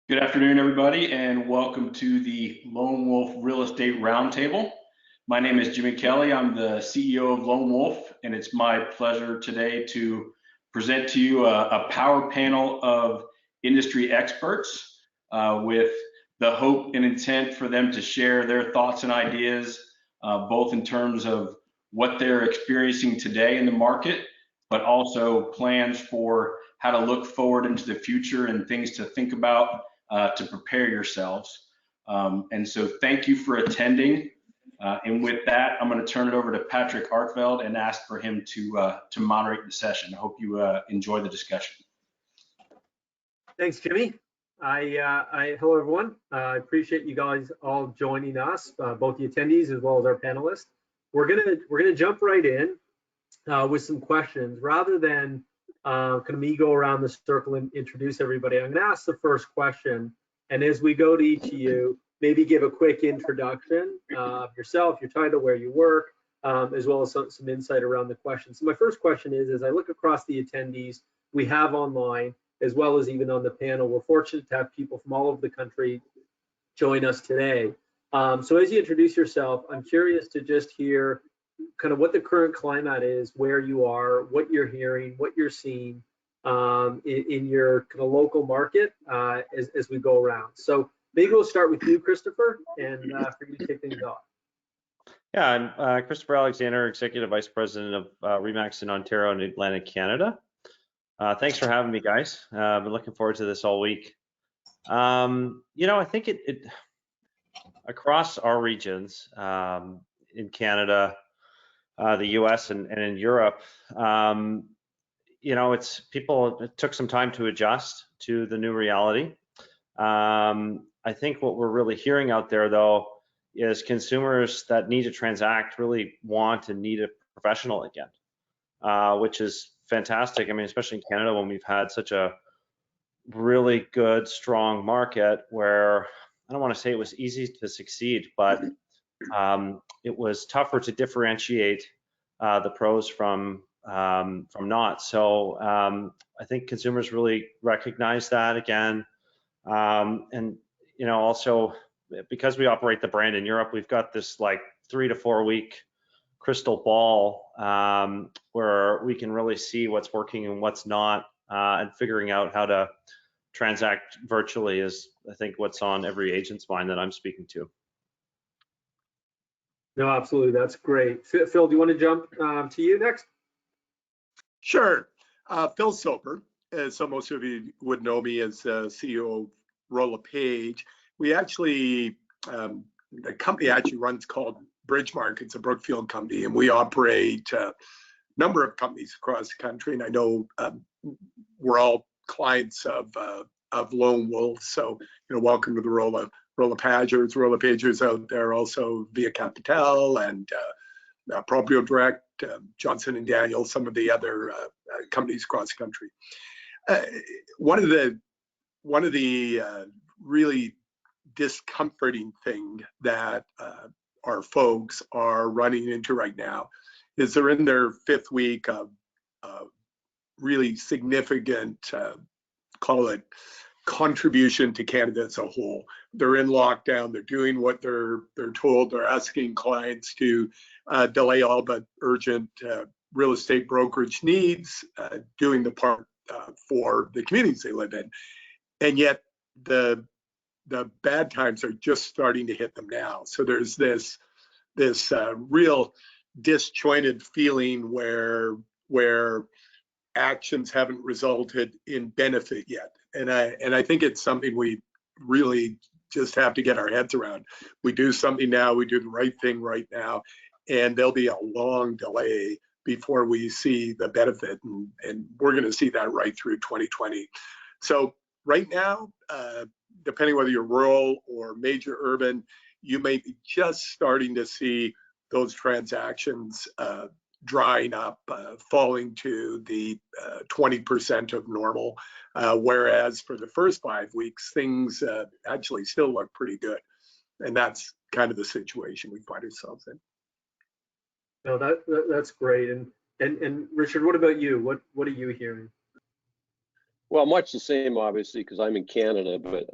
Good afternoon, everybody, and welcome to the Lone Wolf Real Estate Roundtable. My name is Jimmy Kelly. I'm the CEO of Lone Wolf, and it's my pleasure today to present to you a power panel of industry experts with the hope and intent for them to share their thoughts and ideas, both in terms of what they're experiencing today in the market, but also plans for how to look forward into the future and things to think about to prepare yourselves. And so thank you for attending. And with that, I'm going to turn it over to Patrick Artveld and ask for him to moderate the session. I hope you enjoy the discussion. Thanks, Jimmy. Hello, everyone. I appreciate you guys all joining us, both the attendees as well as our panelists. We're gonna jump right in with some questions rather than kind of me go around the circle and introduce everybody. I'm going to ask the first question, and as we go to each of you, maybe give a quick introduction of yourself, your title, where you work, as well as some insight around the question. So my first question is, as I look across the attendees we have online, as well as even on the panel, we're fortunate to have people from all over the country join us today. So as you introduce yourself, I'm curious to just hear kind of what the current climate is, where you are, what you're hearing, what you're seeing in your kind of local market as we go around. So maybe we'll start with you, Christopher, and for you to kick things off. Yeah, I'm Christopher Alexander, Executive Vice President of Remax in Ontario and Atlantic Canada. Thanks for having me, guys. I've been looking forward to this all week. I think it across our regions in Canada, the US and in Europe, it took some time to adjust to the new reality. I think what we're really hearing out there, though, is consumers that need to transact really want and need a professional again, which is fantastic. I mean, especially in Canada, when we've had such a really good, strong market where I don't want to say it was easy to succeed, but it was tougher to differentiate the pros from not. So I think consumers really recognize that again. And also because we operate the brand in Europe, we've got this like 3 to 4 week crystal ball where we can really see what's working and what's not, and figuring out how to transact virtually is, I think, what's on every agent's mind that I'm speaking to. No, absolutely. That's great. Phil, do you want to jump to you next? Sure. Phil Soper, so most of you would know me as CEO of Rolla Page. We actually, the company actually runs called Bridgemark. It's a Brookfield company, and we operate a number of companies across the country. And I know we're all clients of Lone Wolf, so welcome to the Rolla Pagers out there, also Via Capital and Proprio Direct, Johnson and Daniel, some of the other companies across the country. One of the really discomforting thing that our folks are running into right now is they're in their 5th week of really significant, call it, contribution to Canada as a whole. They're in lockdown. They're doing what they're told. They're asking clients to delay all but urgent real estate brokerage needs, doing the part for the communities they live in. And yet the bad times are just starting to hit them now. So there's this real disjointed feeling where actions haven't resulted in benefit yet. And I think it's something we really just have to get our heads around. We do something now, we do the right thing right now, and there'll be a long delay before we see the benefit, and we're going to see that right through 2020. So right now, depending whether you're rural or major urban, you may be just starting to see those transactions drying up, falling to the 20% of normal, whereas for the first 5 weeks, things actually still look pretty good. And that's kind of the situation we find ourselves in. No, that's great. And Richard, what about you? What are you hearing? Well, much the same, obviously, because I'm in Canada, but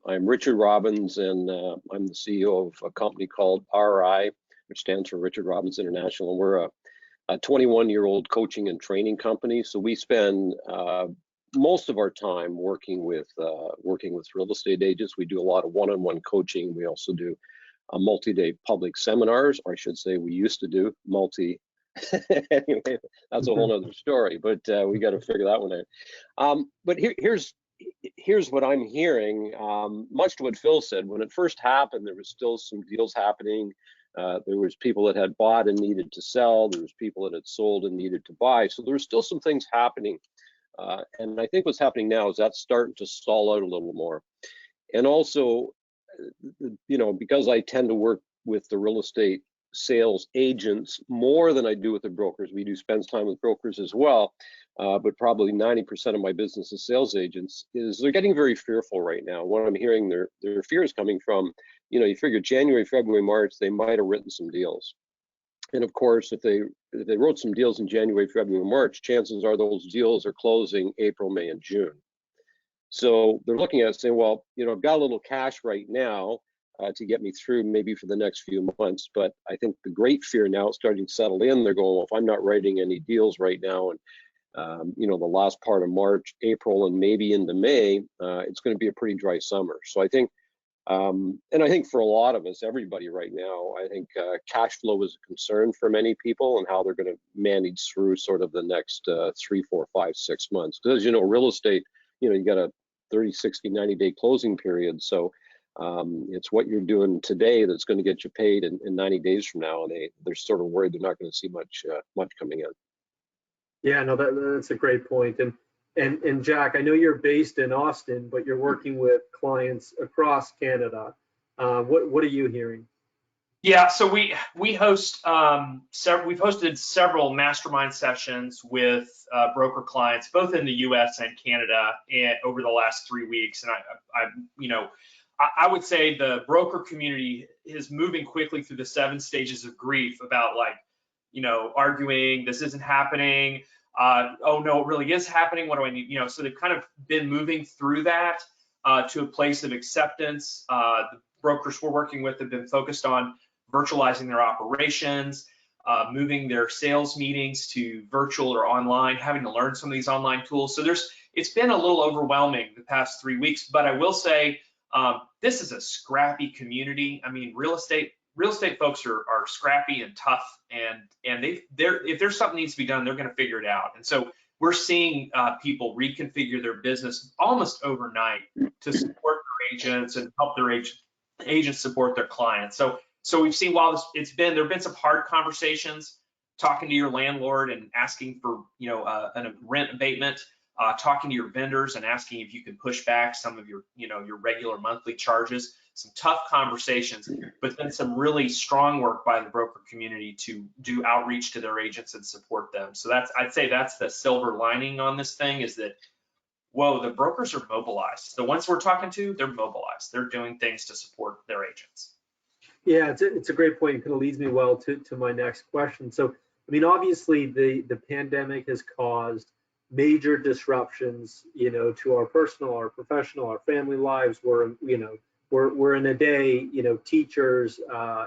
I'm Richard Robbins, and I'm the CEO of a company called RI, which stands for Richard Robbins International. And we're a 21-year-old coaching and training company. So we spend most of our time working with real estate agents. We do a lot of one-on-one coaching. We also do multi-day public seminars, or I should say we used to do anyway, that's a whole other story, but we got to figure that one out. But here's what I'm hearing, much to what Phil said. When it first happened, there was still some deals happening. There was people that had bought and needed to sell. There was people that had sold and needed to buy. So there were still some things happening. And I think what's happening now is that's starting to stall out a little more. And also, because I tend to work with the real estate sales agents more than I do with the brokers. We do spend time with brokers as well, but probably 90% of my business is sales agents. Is they're getting very fearful right now. What I'm hearing, their fear is coming from, you figure January, February, March, they might have written some deals. And of course, if they wrote some deals in January, February, March, chances are those deals are closing April, May, and June. So they're looking at it saying, well, I've got a little cash right now to get me through maybe for the next few months. But I think the great fear now is starting to settle in. They're going, well, if I'm not writing any deals right now, and the last part of March, April, and maybe into May, it's going to be a pretty dry summer. So I think, and I think for a lot of us, everybody right now, I think cash flow is a concern for many people and how they're going to manage through sort of the next 3, 4, 5, 6 months. Because real estate, you got a 30, 60, 90-day closing period. So it's what you're doing today that's going to get you paid in 90 days from now, and they're sort of worried they're not going to see much coming in. Yeah, no, that's a great point. And Jack, I know you're based in Austin, but you're working with clients across Canada. What are you hearing? Yeah, so we host we've hosted several mastermind sessions with broker clients, both in the U.S. and Canada, over the last 3 weeks. And I would say the broker community is moving quickly through the 7 stages of grief about arguing, this isn't happening. Oh no, it really is happening. What do I need? So they've kind of been moving through that to a place of acceptance. The brokers we're working with have been focused on virtualizing their operations, moving their sales meetings to virtual or online, having to learn some of these online tools. So it's been a little overwhelming the past 3 weeks, but I will say this is a scrappy community. I mean, real estate folks are scrappy and tough, and if there's something needs to be done, they're going to figure it out. And so we're seeing people reconfigure their business almost overnight to support their agents and help their agents support their clients. So we've seen, while there have been some hard conversations, talking to your landlord and asking for a rent abatement, talking to your vendors and asking if you can push back some of your your regular monthly charges. Some tough conversations, but then some really strong work by the broker community to do outreach to their agents and support them. So I'd say that's the silver lining on this thing, is that, whoa, the brokers are mobilized. The ones we're talking to, they're mobilized. They're doing things to support their agents. Yeah, it's a great point. It kind of leads me well to my next question. So, I mean, obviously the pandemic has caused major disruptions, to our personal, our professional, our family lives. We're in a day, teachers,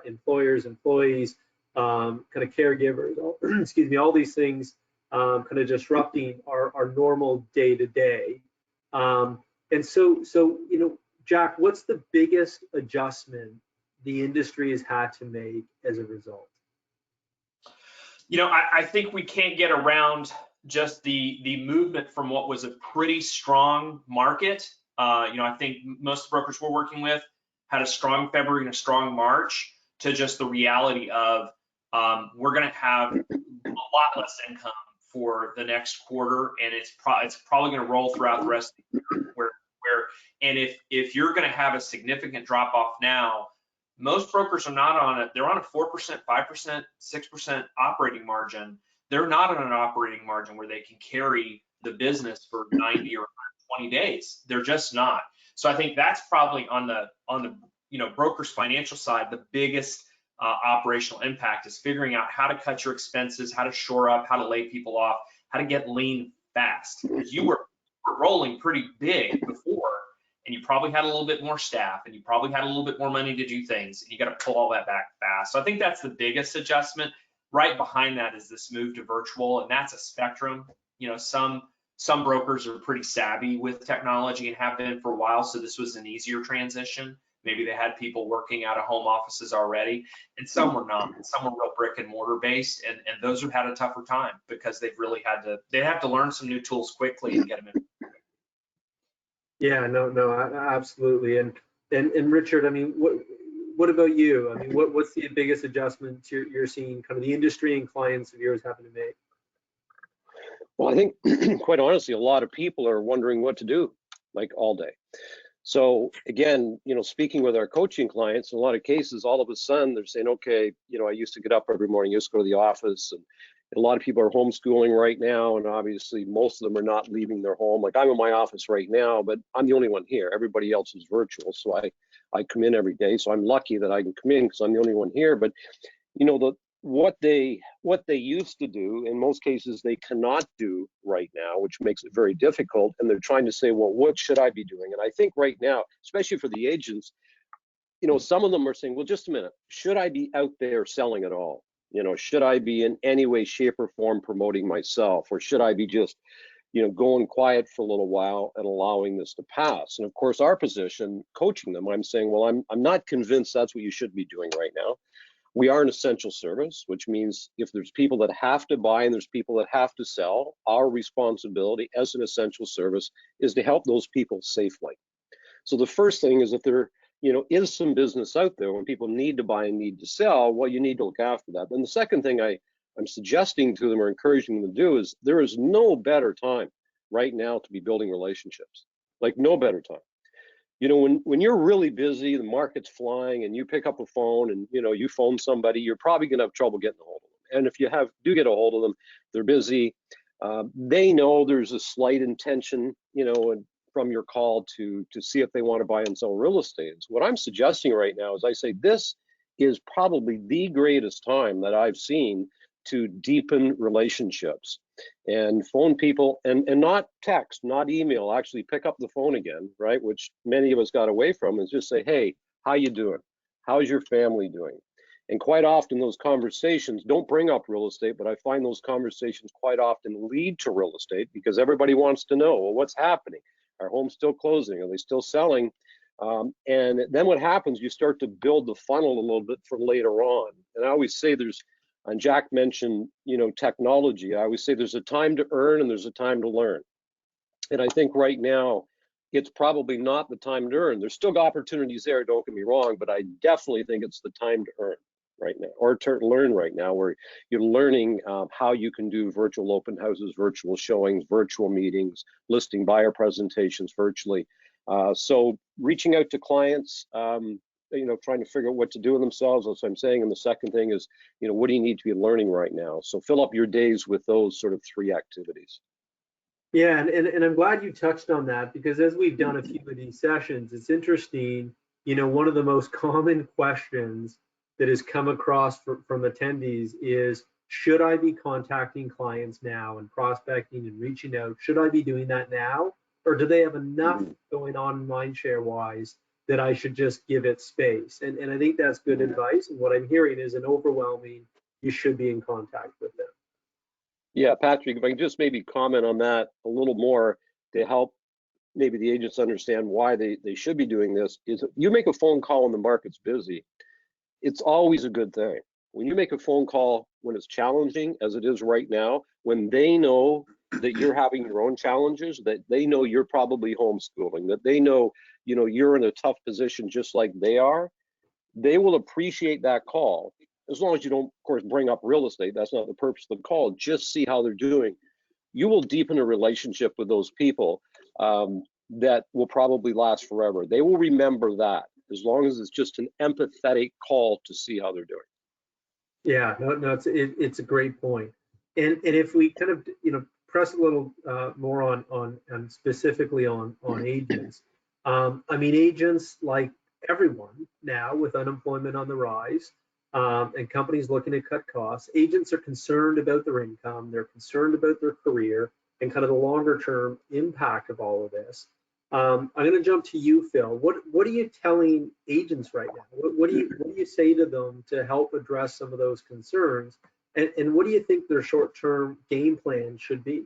employers, employees, kind of caregivers, excuse me, all these things kind of disrupting our normal day to day. And so, Jack, what's the biggest adjustment the industry has had to make as a result? I think we can't get around just the movement from what was a pretty strong market. I think most of the brokers we're working with had a strong February and a strong March, to just the reality of we're going to have a lot less income for the next quarter, and it's probably going to roll throughout the rest of the year. And if you're going to have a significant drop off now, most brokers are not on it. They're on a 4%, 5%, 6% operating margin. They're not on an operating margin where they can carry the business for 90 or 120 days. They're just not. So I think that's probably on the broker's financial side, the biggest operational impact is figuring out how to cut your expenses, how to shore up, how to lay people off, how to get lean fast. Because you were were rolling pretty big before, and you probably had a little bit more staff, and you probably had a little bit more money to do things, and you got to pull all that back fast. So I think that's the biggest adjustment. Right behind that is this move to virtual, and that's a spectrum. You know, some brokers are pretty savvy with technology and have been for a while, so this was an easier transition. Maybe they had people working out of home offices already, and some were not. Some were real brick and mortar based, and those have had a tougher time because they've really they have to learn some new tools quickly and get them in. Yeah, no, absolutely. And Richard, I mean, what about you? I mean, what's the biggest adjustments you're seeing kind of the industry and clients of yours having to make? Well, I think quite honestly, a lot of people are wondering what to do, like all day. So again, you know, speaking with our coaching clients, in a lot of cases, all of a sudden they're saying, okay, you know, I used to get up every morning, used to go to the office, and a lot of people are homeschooling right now, and obviously most of them are not leaving their home. Like I'm in my office right now, but I'm the only one here. Everybody else is virtual, so I come in every day. So I'm lucky that I can come in because I'm the only one here. But you know, what they used to do, in most cases they cannot do right now, which makes it very difficult. And they're trying to say, well, what should I be doing? And I think right now, especially for the agents, you know, some of them are saying, well, just a minute, should I be out there selling at all? You know, should I be in any way, shape, or form promoting myself, or should I be just, you know, going quiet for a little while and allowing this to pass? And of course, our position, coaching them, I'm saying, well, I'm not convinced that's what you should be doing right now. We are an essential service, which means if there's people that have to buy and there's people that have to sell, our responsibility as an essential service is to help those people safely. So the first thing is, if there, you know, is some business out there when people need to buy and need to sell, well, you need to look after that. Then the second thing I'm suggesting to them or encouraging them to do is, there is no better time right now to be building relationships, like no better time. You know, when you're really busy, the market's flying, and you pick up a phone and, you know, you phone somebody, you're probably going to have trouble getting a hold of them. And if you do get a hold of them, they're busy. They know there's a slight intention, you know, from your call to see if they want to buy and sell real estate. So what I'm suggesting right now is, I say this is probably the greatest time that I've seen to deepen relationships and phone people, and not text, not email, actually pick up the phone again, right? Which many of us got away from, and just say, hey, how you doing? How's your family doing? And quite often those conversations don't bring up real estate, but I find those conversations quite often lead to real estate, because everybody wants to know, well, what's happening? Are homes still closing? Are they still selling? And then what happens, you start to build the funnel a little bit for later on. And I always say and Jack mentioned, you know, technology. I always say there's a time to earn and there's a time to learn. And I think right now, it's probably not the time to earn. There's still opportunities there, don't get me wrong, but I definitely think it's the time to earn right now, or to learn right now, where you're learning how you can do virtual open houses, virtual showings, virtual meetings, listing buyer presentations virtually. So reaching out to clients, you know, trying to figure out what to do with themselves, that's what I'm saying. And the second thing is, you know, what do you need to be learning right now? So fill up your days with those sort of three activities. Yeah, and I'm glad you touched on that, because as we've done a few of these sessions, it's interesting, you know, one of the most common questions that has come across from attendees is, should I be contacting clients now and prospecting and reaching out? Should I be doing that now? Or do they have enough going on mindshare wise that I should just give it space? And I think that's good advice. And what I'm hearing is an overwhelming, you should be in contact with them. Yeah, Patrick, if I can just maybe comment on that a little more to help maybe the agents understand why they should be doing this, is you make a phone call when the market's busy, it's always a good thing. When you make a phone call when it's challenging, as it is right now, when they know that you're having your own challenges, that they know you're probably homeschooling, that they know, you know, you're in a tough position just like they are, they will appreciate that call. As long as you don't, of course, bring up real estate, that's not the purpose of the call, just see how they're doing. You will deepen a relationship with those people that will probably last forever. They will remember that, as long as it's just an empathetic call to see how they're doing. Yeah, no, it's a great point. And if we kind of, you know, press a little more on specifically on agents. I mean, agents, like everyone now, with unemployment on the rise, and companies looking to cut costs, agents are concerned about their income, they're concerned about their career, and kind of the longer term impact of all of this. I'm going to jump to you, Phil. What are you telling agents right now? What do you say to them to help address some of those concerns? And what do you think their short-term game plan should be?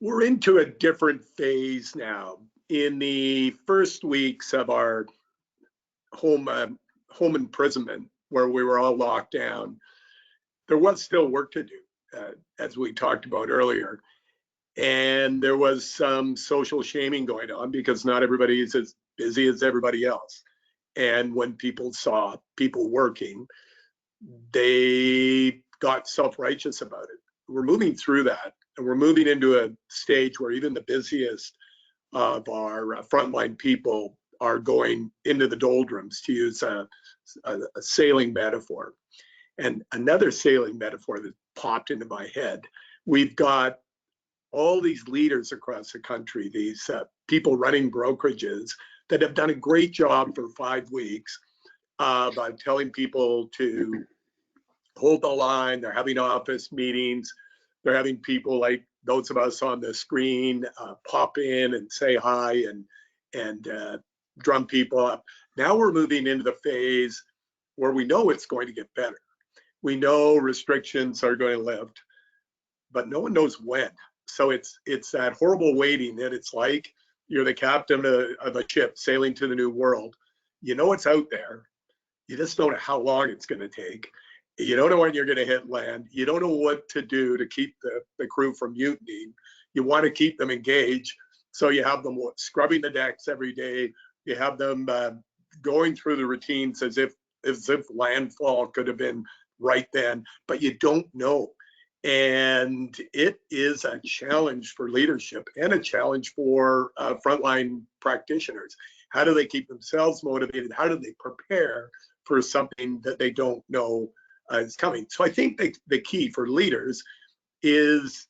We're into a different phase now. In the first weeks of our home imprisonment, where we were all locked down, there was still work to do, as we talked about earlier. And there was some social shaming going on because not everybody is as busy as everybody else. And when people saw people working, they got self-righteous about it. We're moving through that, and we're moving into a stage where even the busiest of our frontline people are going into the doldrums, to use a sailing metaphor. And another sailing metaphor that popped into my head, we've got all these leaders across the country, these people running brokerages that have done a great job for 5 weeks of telling people to hold the line. They're having office meetings. They're having people like those of us on the screen pop in and say hi and drum people up. Now we're moving into the phase where we know it's going to get better. We know restrictions are going to lift, but no one knows when. So it's that horrible waiting that it's like you're the captain of a ship sailing to the new world. You know it's out there. You just don't know how long it's going to take. You don't know when you're going to hit land. You don't know what to do to keep the crew from mutinying. You want to keep them engaged. So you have them scrubbing the decks every day. You have them going through the routines as if landfall could have been right then, but you don't know. And it is a challenge for leadership and a challenge for frontline practitioners. How do they keep themselves motivated? How do they prepare for something that they don't know is coming? So I think the key for leaders is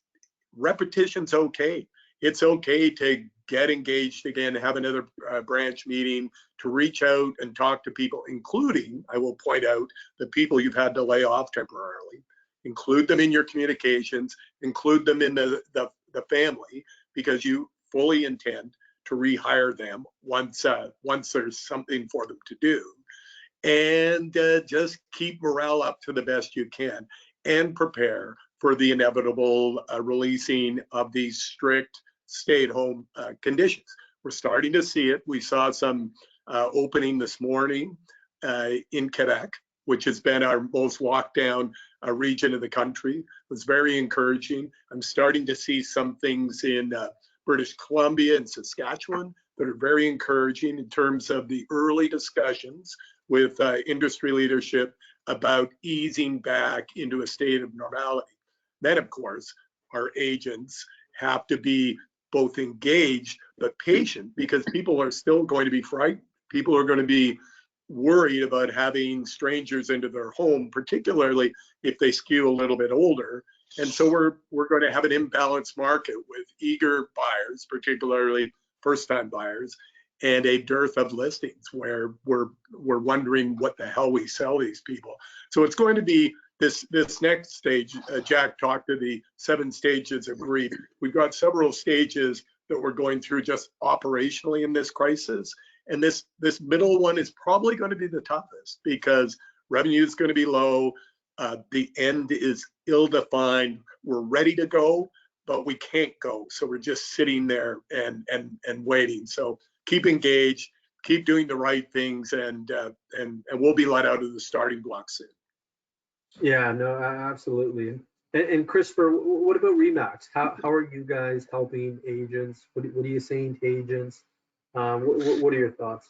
repetition's okay. It's okay to get engaged again, have another branch meeting, to reach out and talk to people, including, I will point out, the people you've had to lay off temporarily. Include them in your communications, include them in the family, because you fully intend to rehire them once there's something for them to do. And just keep morale up to the best you can and prepare for the inevitable releasing of these strict stay-at-home conditions. We're starting to see it. We saw some opening this morning in Quebec, which has been our most locked down region of the country. It was very encouraging. I'm starting to see some things in British Columbia and Saskatchewan that are very encouraging in terms of the early discussions with industry leadership about easing back into a state of normality. Then, of course, our agents have to be both engaged but patient, because people are still going to be frightened. People are going to be worried about having strangers into their home, particularly if they skew a little bit older. And so we're going to have an imbalanced market with eager buyers, particularly first-time buyers, and a dearth of listings where we're wondering what the hell we sell these people. So it's going to be this next stage. Jack talked to the 7 stages of grief. We've got several stages that we're going through just operationally in this crisis. And this middle one is probably going to be the toughest, because revenue is going to be low. The end is ill-defined. We're ready to go, but we can't go. So we're just sitting there and waiting. So keep engaged, keep doing the right things, and we'll be let out of the starting blocks soon. Yeah, no, absolutely. And Christopher, what about Remax? How are you guys helping agents? What are you saying to agents? What are your thoughts?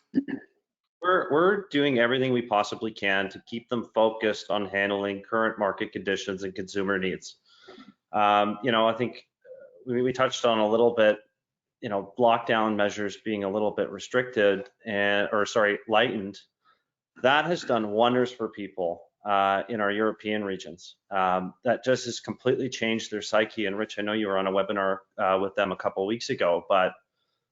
We're doing everything we possibly can to keep them focused on handling current market conditions and consumer needs. I think we touched on a little bit, lockdown measures being a little bit restricted lightened. That has done wonders for people in our European regions. That just has completely changed their psyche. And Rich, I know you were on a webinar with them a couple of weeks ago, but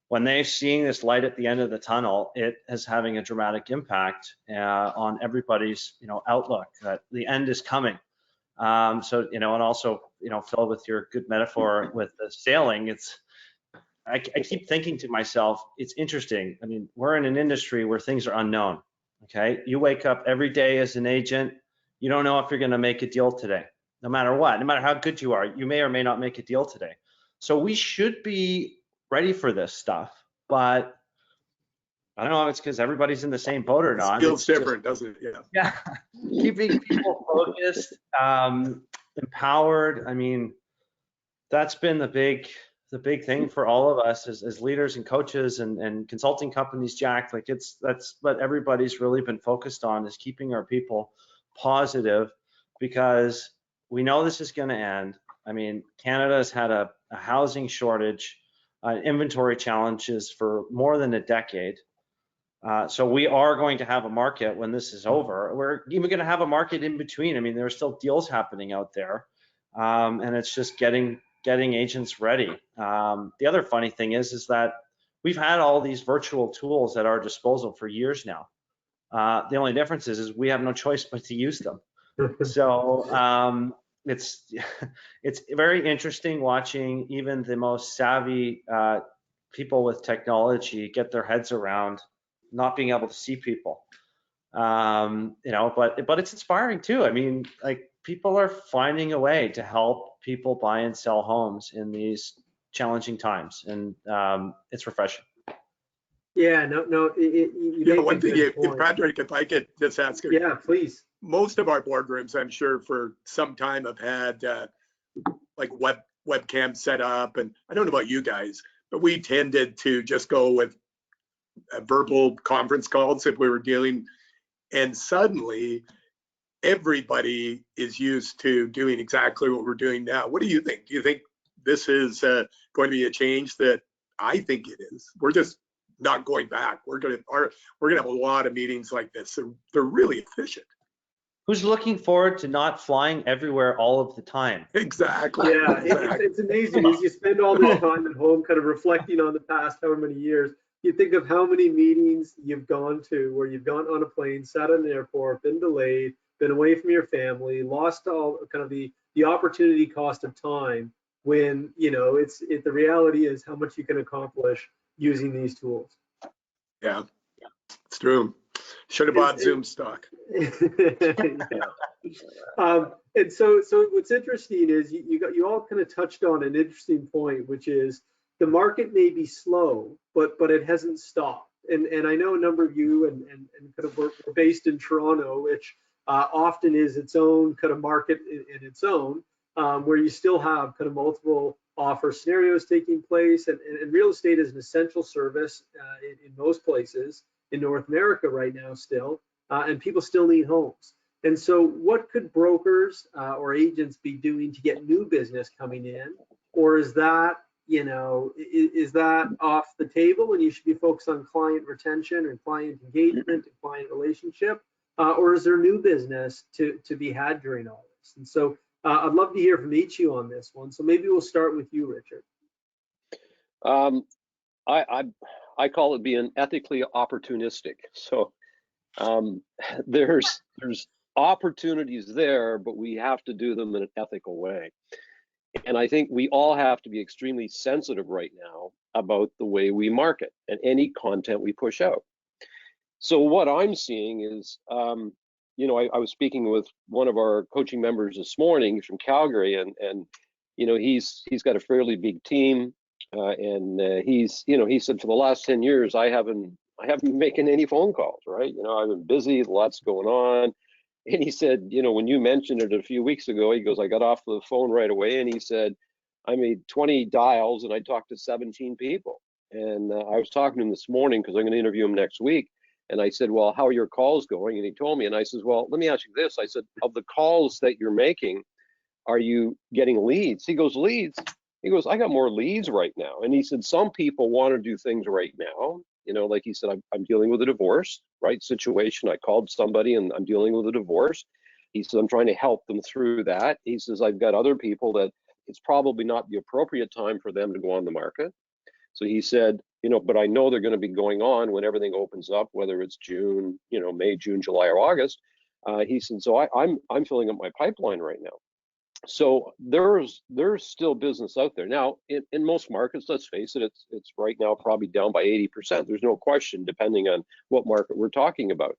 when they're seeing this light at the end of the tunnel, it is having a dramatic impact on everybody's outlook that the end is coming. So, and also, Phil, with your good metaphor with the sailing, I keep thinking to myself, it's interesting. I mean, we're in an industry where things are unknown. Okay. You wake up every day as an agent, you don't know if you're going to make a deal today. No matter what, no matter how good you are, you may or may not make a deal today. So we should be ready for this stuff, but I don't know if it's because everybody's in the same boat or not. It feels different, doesn't it? Yeah. Keeping people focused, empowered. I mean, that's been the big thing for all of us as leaders and coaches and consulting companies, Jack. Like that's what everybody's really been focused on, is keeping our people positive, because we know this is going to end. I mean, Canada's had a housing shortage, inventory challenges for more than a decade. So we are going to have a market when this is over. We're even going to have a market in between. I mean, there are still deals happening out there, and it's just getting agents ready. The other funny thing is that we've had all these virtual tools at our disposal for years now. The only difference is we have no choice but to use them. So it's very interesting watching even the most savvy people with technology get their heads around not being able to see people. But it's inspiring too. I mean, like, people are finding a way to help people buy and sell homes in these challenging times, and it's refreshing. Yeah, no, One thing, if Patrick, if I could just ask you. Yeah, please. Most of our boardrooms, I'm sure, for some time have had like webcams set up, and I don't know about you guys, but we tended to just go with verbal conference calls if we were dealing, and suddenly everybody is used to doing exactly what we're doing now. What do you think? Do you think this is going to be a change? That I think it is. We're just not going back. We're gonna have a lot of meetings like this. They're really efficient. Who's looking forward to not flying everywhere all of the time? Exactly. Yeah, Exactly. it's amazing as you spend all this time at home kind of reflecting on the past however many years. You think of how many meetings you've gone to where you've gone on a plane, sat in an airport, been delayed, been away from your family, lost all kind of the opportunity cost of time, when the reality is how much you can accomplish using these tools. Yeah, it's true. Should have bought Zoom stock. And so what's interesting is you all kind of touched on an interesting point, which is the market may be slow, but it hasn't stopped. And I know a number of you and kind of we're based in Toronto, which often is its own kind of market in its own, where you still have kind of multiple offer scenarios taking place, and real estate is an essential service in most places in North America right now still, and people still need homes. And so what could brokers or agents be doing to get new business coming in? Or is that, is that off the table and you should be focused on client retention and client engagement and client relationship? Or is there new business to be had during all this? And so I'd love to hear from each of you on this one. So maybe we'll start with you, Richard. I call it being ethically opportunistic. So there's opportunities there, but we have to do them in an ethical way. And I think we all have to be extremely sensitive right now about the way we market and any content we push out. So what I'm seeing is, I was speaking with one of our coaching members this morning. He's from Calgary, and he's got a fairly big team, and he said for the last 10 years I haven't been making any phone calls, right? I've been busy, lots going on. And he said, when you mentioned it a few weeks ago, he goes, I got off the phone right away, and he said, I made 20 dials and I talked to 17 people. And I was talking to him this morning because I'm going to interview him next week. And I said, well, how are your calls going? And he told me, and I said, well, let me ask you this. I said, of the calls that you're making, are you getting leads? He goes, leads? He goes, I got more leads right now. And he said, some people want to do things right now. Like he said, I'm dealing with a divorce, right, situation. I called somebody and I'm dealing with a divorce. He said, I'm trying to help them through that. He says, I've got other people that it's probably not the appropriate time for them to go on the market. So he said, but I know they're going to be going on when everything opens up, whether it's June, May, June, July, or August. He said, so I'm filling up my pipeline right now. So there's still business out there. Now, in most markets, let's face it, it's right now probably down by 80%. There's no question, depending on what market we're talking about.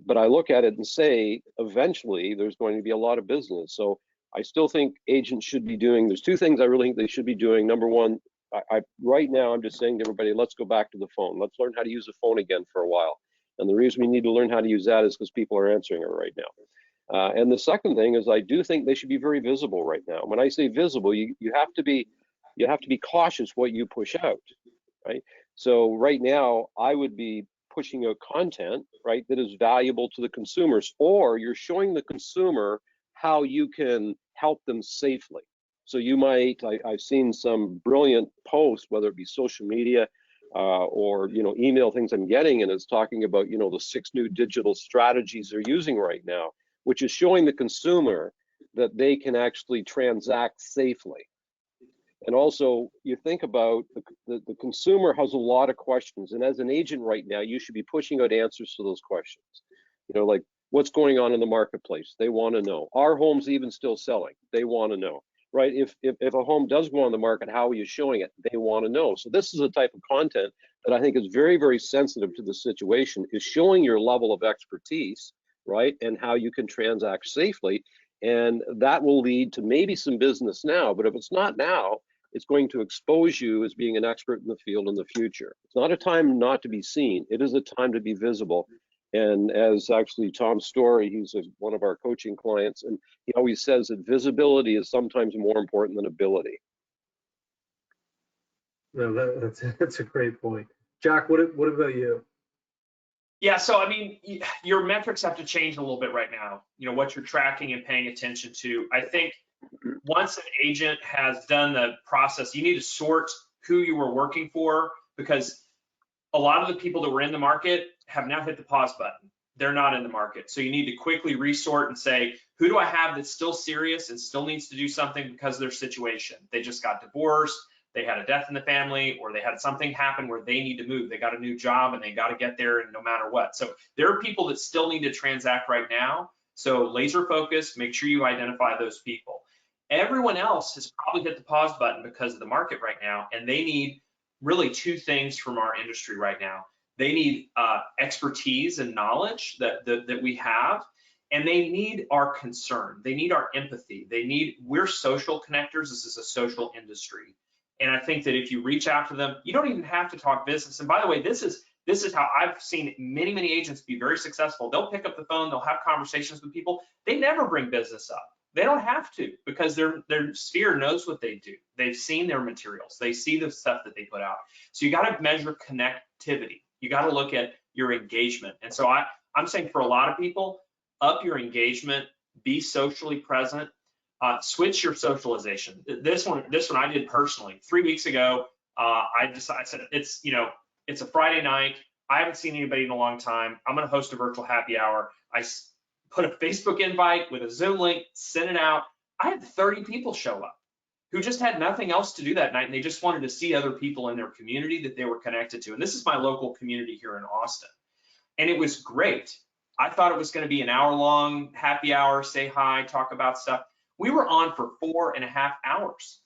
But I look at it and say, eventually, there's going to be a lot of business. So I still think agents should be doing, there's two things I really think they should be doing. Number one, right now, I'm just saying to everybody, let's go back to the phone. Let's learn how to use the phone again for a while. And the reason we need to learn how to use that is because people are answering it right now. And the second thing is, I do think they should be very visible right now. When I say visible, you have to be cautious what you push out, right? So right now, I would be pushing out content, right, that is valuable to the consumers, or you're showing the consumer how you can help them safely. So you might, I've seen some brilliant posts, whether it be social media or email things I'm getting, and it's talking about the 6 new digital strategies they're using right now, which is showing the consumer that they can actually transact safely. And also, you think about the consumer has a lot of questions, and as an agent right now, you should be pushing out answers to those questions. Like what's going on in the marketplace? They want to know. Are homes even still selling? They want to know, right? If a home does go on the market, how are you showing it? They want to know. So this is a type of content that I think is very, very sensitive to the situation, is showing your level of expertise, right, and how you can transact safely. And that will lead to maybe some business now, but if it's not now, it's going to expose you as being an expert in the field in the future. It's not a time not to be seen. It is a time to be visible. And as actually Tom Story, he's one of our coaching clients, and he always says that visibility is sometimes more important than ability. No, that's a great point. Jack, what about you? Yeah, so I mean, your metrics have to change a little bit right now. What you're tracking and paying attention to. I think once an agent has done the process, you need to sort who you were working for, because a lot of the people that were in the market have now hit the pause button. They're not in the market. So you need to quickly resort and say, who do I have that's still serious and still needs to do something because of their situation? They just got divorced, they had a death in the family, or they had something happen where they need to move. They got a new job and they got to get there no matter what. So there are people that still need to transact right now. So laser focus, make sure you identify those people. Everyone else has probably hit the pause button because of the market right now, and they need really 2 things from our industry right now. They need expertise and knowledge that we have, and they need our concern. They need our empathy. We're social connectors. This is a social industry. And I think that if you reach out to them, you don't even have to talk business. And by the way, this is how I've seen many, many agents be very successful. They'll pick up the phone, they'll have conversations with people. They never bring business up. They don't have to, because their sphere knows what they do. They've seen their materials. They see the stuff that they put out. So you got to measure connectivity. You got to look at your engagement. And so I'm saying for a lot of people, up your engagement, be socially present, switch your socialization. This one I did personally. 3 weeks ago, I said it's a Friday night. I haven't seen anybody in a long time. I'm going to host a virtual happy hour. I put a Facebook invite with a Zoom link, sent it out. I had 30 people show up who just had nothing else to do that night, and they just wanted to see other people in their community that they were connected to. And this is my local community here in Austin. And it was great. I thought it was going to be an hour-long happy hour, say hi, talk about stuff. We were on for 4.5 hours.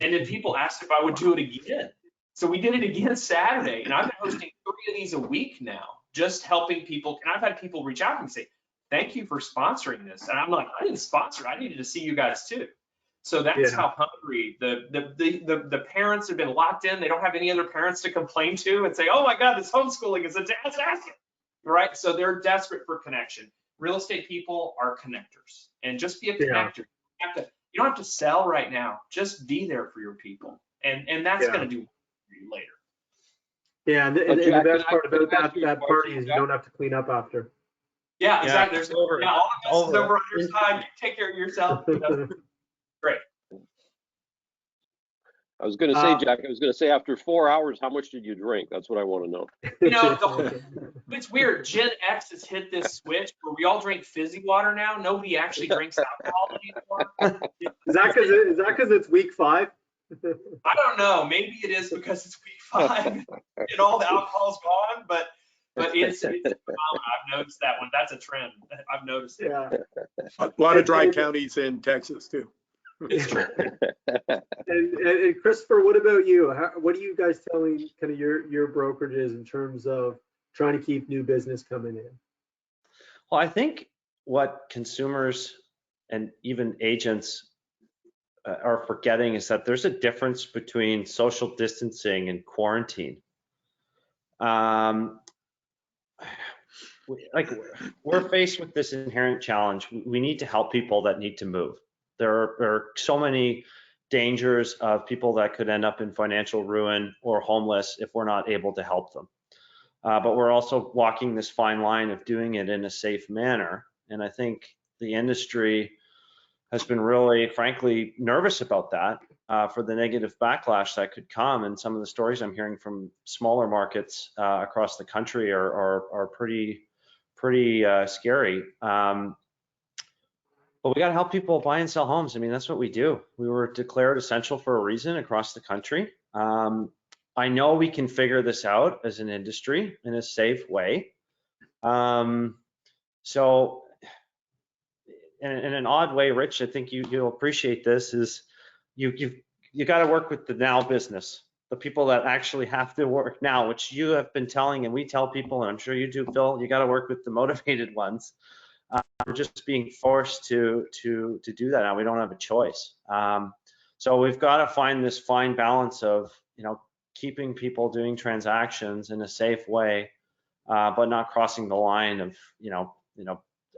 And then people asked if I would do it again. So we did it again Saturday. And I've been hosting 3 of these a week now, just helping people. And I've had people reach out and say, thank you for sponsoring this. And I'm like, I didn't sponsor it. I needed to see you guys too. So that's how hungry the parents have been locked in. They don't have any other parents to complain to and say, oh my God, this homeschooling is a disaster, right? So they're desperate for connection. Real estate people are connectors, and just be a connector. You don't have to sell right now. Just be there for your people, and that's going to do for you later. Yeah, and the best part about that party is you don't have to clean up after. Yeah, exactly. There's all the mess is over on your side. You take care of yourself. Great. I was going to say, Jack, after 4 hours, how much did you drink? That's what I want to know. It's weird. Gen X has hit this switch where we all drink fizzy water now. Nobody actually drinks alcohol anymore. Is that because it's week 5? I don't know. Maybe it is because it's week 5 and all the alcohol's gone. But but it's a phenomenon. I've noticed that one. That's a trend. I've noticed it. Yeah. A lot of dry counties in Texas too. It's true. And Christopher, what about you? What are you guys telling kind of your brokerages in terms of trying to keep new business coming in? Well, I think what consumers and even agents are forgetting is that there's a difference between social distancing and quarantine. We're faced with this inherent challenge. We need to help people that need to move. There are so many dangers of people that could end up in financial ruin or homeless if we're not able to help them. But we're also walking this fine line of doing it in a safe manner. And I think the industry has been really, frankly, nervous about that for the negative backlash that could come. And some of the stories I'm hearing from smaller markets across the country are pretty scary. But we got to help people buy and sell homes. I mean, that's what we do. We were declared essential for a reason across the country. I know we can figure this out as an industry in a safe way. So in an odd way, Rich, I think you'll appreciate this, is you got to work with the now business, the people that actually have to work now, which you have been telling, and we tell people, and I'm sure you do, Phil, you got to work with the motivated ones. We're just being forced to do that now. We don't have a choice. So we've got to find this fine balance of, keeping people doing transactions in a safe way, but not crossing the line of,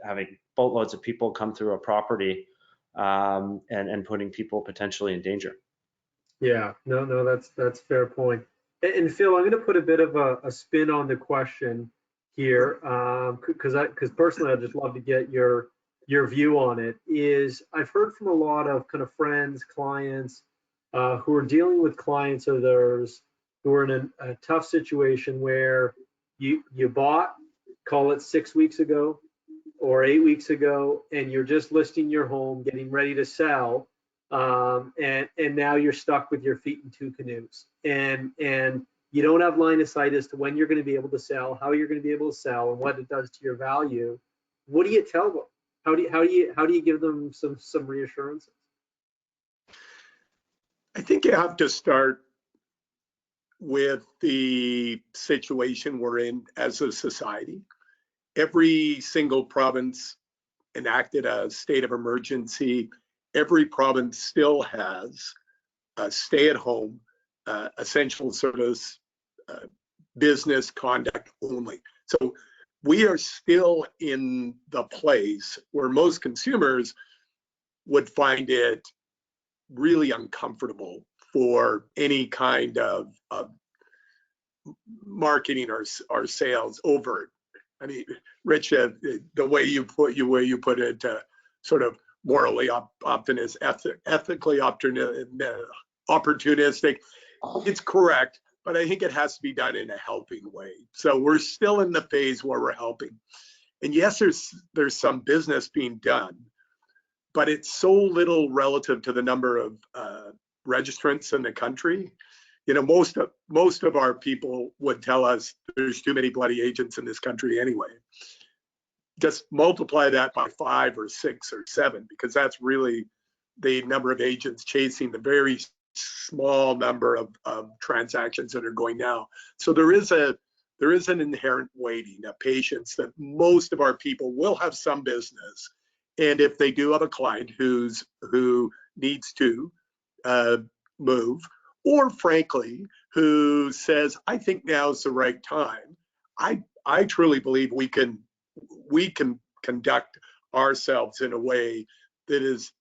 having boatloads of people come through a property and putting people potentially in danger. Yeah, no, that's a fair point. And Phil, I'm going to put a bit of a spin on the question here, because personally, I'd just love to get your view on it. I've heard from a lot of kind of friends, clients who are dealing with clients of theirs who are in a tough situation where you bought, call it 6 weeks ago or 8 weeks ago, and you're just listing your home, getting ready to sell, and now you're stuck with your feet in two canoes, and you don't have line of sight as to when you're going to be able to sell, how you're going to be able to sell, and what it does to your value. What do you tell them? How do you give them some reassurances? I think you have to start with the situation we're in as a society. Every single province enacted a state of emergency. Every province still has a stay-at-home, essential service, business conduct only. So we are still in the place where most consumers would find it really uncomfortable for any kind of marketing or sales overt. I mean, Rich, the way you put it, sort of morally opportunistic, ethically opportunistic, it's correct, but I think it has to be done in a helping way. So we're still in the phase where we're helping. And yes, there's some business being done, but it's so little relative to the number of registrants in the country. Most of our people would tell us there's too many bloody agents in this country anyway. Just multiply that by 5 or 6 or 7, because that's really the number of agents chasing the very small number of transactions that are going now. So there is an inherent waiting, a patience that most of our people will have some business. And if they do have a client who needs to move, or frankly, who says, I think now is the right time, I truly believe we can conduct ourselves in a way that is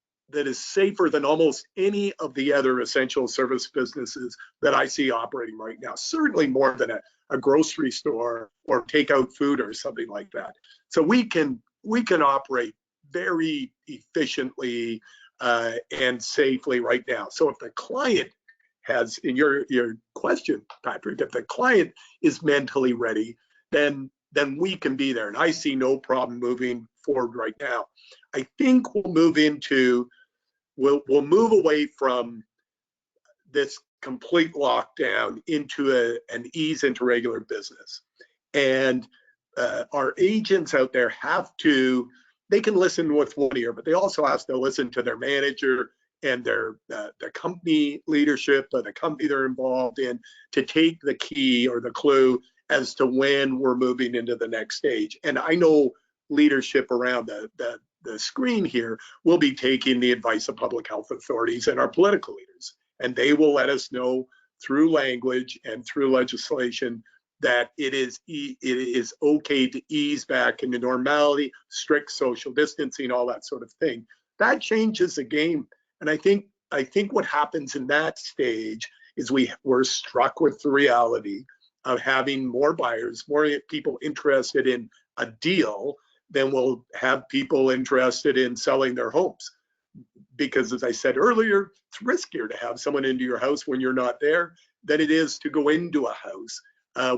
safer than almost any of the other essential service businesses that I see operating right now. Certainly more than a grocery store or takeout food or something like that. So we can operate very efficiently and safely right now. So if the client has, in your question, Patrick, if the client is mentally ready, then we can be there. And I see no problem moving forward right now. I think we'll move away from this complete lockdown into an ease into regular business. And our agents out there they can listen with one ear, but they also have to listen to their manager and their the company leadership or the company they're involved in to take the key or the clue as to when we're moving into the next stage. And I know leadership around the screen here will be taking the advice of public health authorities and our political leaders, and they will let us know through language and through legislation that it is okay to ease back into normality, strict social distancing, all that sort of thing. That changes the game. And I think what happens in that stage is we're struck with the reality of having more buyers, more people interested in a deal than we'll have people interested in selling their homes. Because as I said earlier, it's riskier to have someone into your house when you're not there than it is to go into a house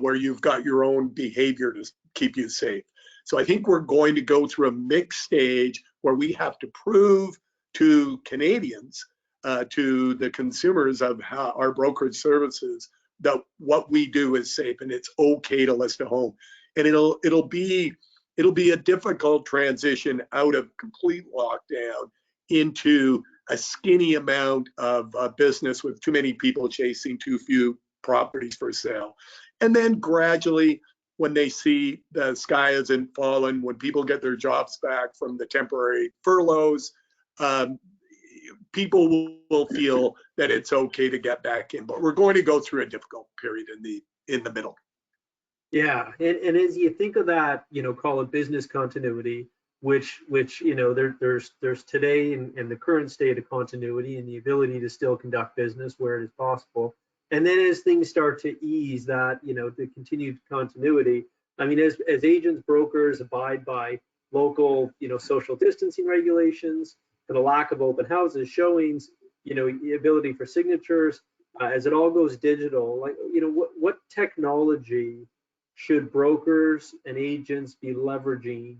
where you've got your own behavior to keep you safe. So I think we're going to go through a mixed stage where we have to prove to Canadians, to the consumers of our brokerage services, that what we do is safe and it's okay to list a home. And it'll be a difficult transition out of complete lockdown into a skinny amount of business with too many people chasing too few properties for sale. And then gradually, when they see the sky hasn't fallen, when people get their jobs back from the temporary furloughs, people will feel that it's okay to get back in. But we're going to go through a difficult period in the middle. Yeah, and as you think of that, call it business continuity, which there's today in the current state of continuity and the ability to still conduct business where it is possible. And then as things start to ease that, the continued continuity, I mean, as agents, brokers abide by local, social distancing regulations, and the lack of open houses, showings, the ability for signatures, as it all goes digital, like, what technology should brokers and agents be leveraging,